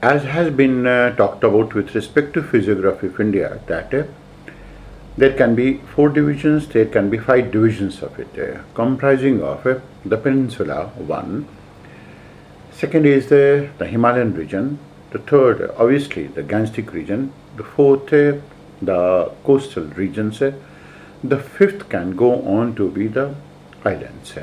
As has been talked about with respect to physiography of India, that there can be 4 divisions, there can be 5 divisions of it, comprising of the peninsula, one. Second is the Himalayan region. The third, obviously, the Gangetic region. The fourth, the coastal regions. The fifth can go on to be the islands.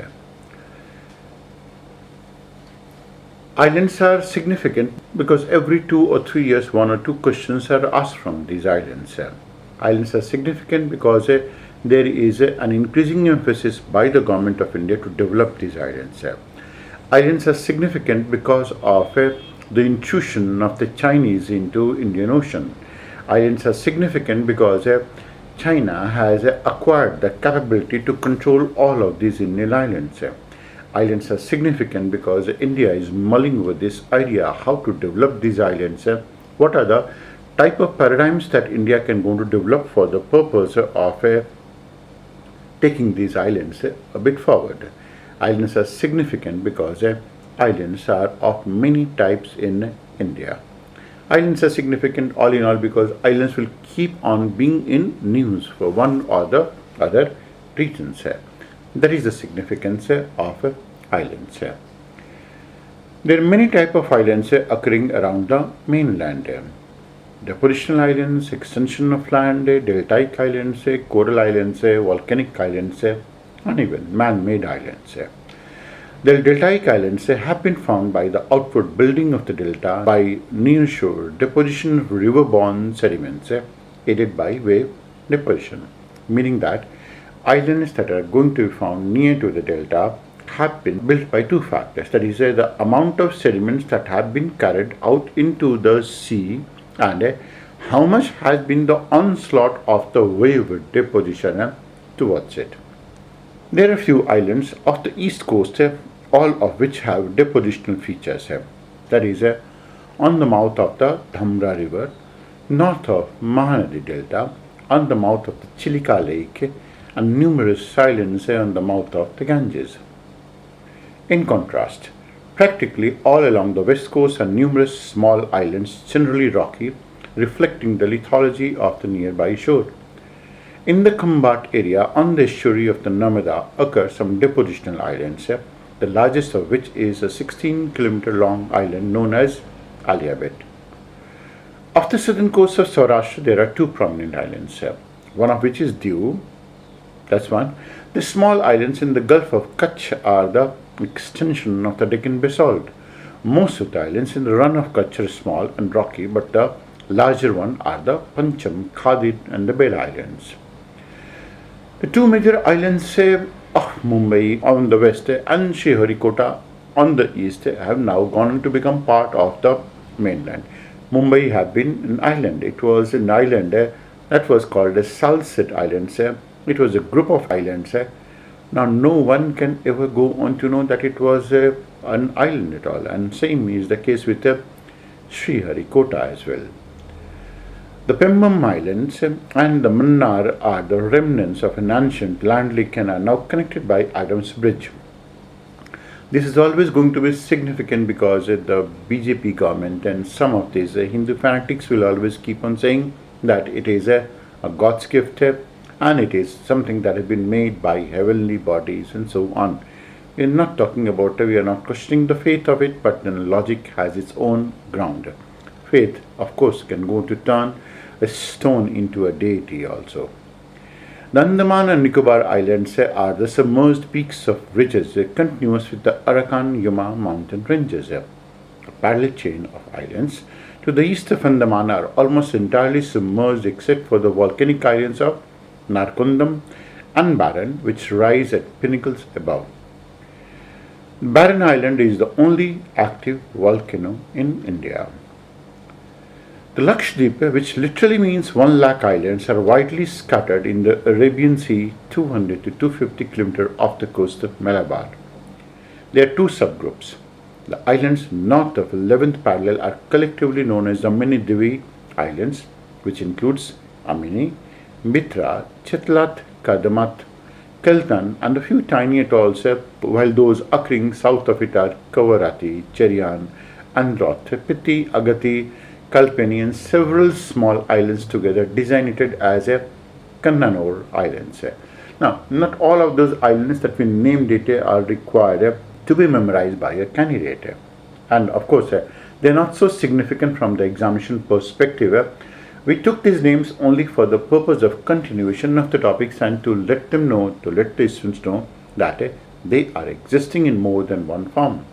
Islands are significant because every 2 or 3 years, 1 or 2 questions are asked from these islands. Islands are significant because there is an increasing emphasis by the government of India to develop these islands. Islands are significant because of the intrusion of the Chinese into Indian Ocean. Islands are significant because China has acquired the capability to control all of these Indian islands. Islands are significant because India is mulling over this idea how to develop these islands. What are the type of paradigms that India can go to develop for the purpose of taking these islands a bit forward. Islands are significant because islands are of many types in India. Islands are significant all in all because islands will keep on being in news for one or the other regions. That is the significance of islands. There are many types of islands occurring around the mainland. Depositional islands, extension of land, deltaic islands, coral islands, volcanic islands, and even man-made islands. The deltaic islands have been found by the outward building of the delta by near-shore deposition of river-borne sediments aided by wave deposition, meaning that islands that are going to be found near to the delta have been built by 2 factors, that is the amount of sediments that have been carried out into the sea and how much has been the onslaught of the wave deposition towards it. There are few islands off the east coast, all of which have depositional features, that is on the mouth of the Dhamra river, north of Mahanadi Delta, on the mouth of the Chilika Lake, and numerous islands on the mouth of the Ganges. In contrast, practically all along the west coast are numerous small islands, generally rocky, reflecting the lithology of the nearby shore. In the Kambat area on the estuary of the Narmada occur some depositional islands, the largest of which is a 16-kilometer long island known as Aliabet. Off the southern coast of Saurashtra, there are 2 prominent islands, one of which is Diu. That's one. The small islands in the Gulf of Kutch are the extension of the Deccan basalt. Most of the islands in the run of Kutch are small and rocky, but the larger ones are the Pancham, Khadid, and the Bela Islands. The 2 major islands of Mumbai on the west and Sriharikota on the east have now gone on to become part of the mainland. Mumbai had been an island. It was an island that was called as Salsette Islands. It was a group of islands. Now no one can ever go on to know that it was an island at all, and same is the case with Sriharikota as well. The Pembam Islands and the Mannar are the remnants of an ancient land link and are now connected by Adams Bridge. This is always going to be significant because the BJP government and some of these Hindu fanatics will always keep on saying that it is a God's gift and it is something that has been made by heavenly bodies and so on. We are not talking about we are not questioning the faith of it, but then logic has its own ground. Faith, of course, can go to turn a stone into a deity also. The Andaman and Nicobar Islands are the submerged peaks of ridges continuous with the Arakan Yuma mountain ranges. A parallel chain of islands to the east of Andaman are almost entirely submerged except for the volcanic islands of Narkondam and Barren, which rise at pinnacles above. Barren Island is the only active volcano in India. The Lakshadweep, which literally means 1 lakh islands, are widely scattered in the Arabian Sea 200 to 250 km off the coast of Malabar. There are 2 subgroups. The islands north of 11th parallel are collectively known as the Mini Divi Islands, which includes Amini, Mitra, Chitlat, Kadamat, Keltan, and a few tiny atolls, while those occurring south of it are Karavatti, Cherian, Androth, Piti, Agati, Kalpeni, and several small islands together designated as a Kannanur Islands. Now, not all of those islands that we named it are required to be memorized by a candidate. And of course, they're not so significant from the examination perspective. We took these names only for the purpose of continuation of the topics and to let them know, to let the students know that they are existing in more than one form.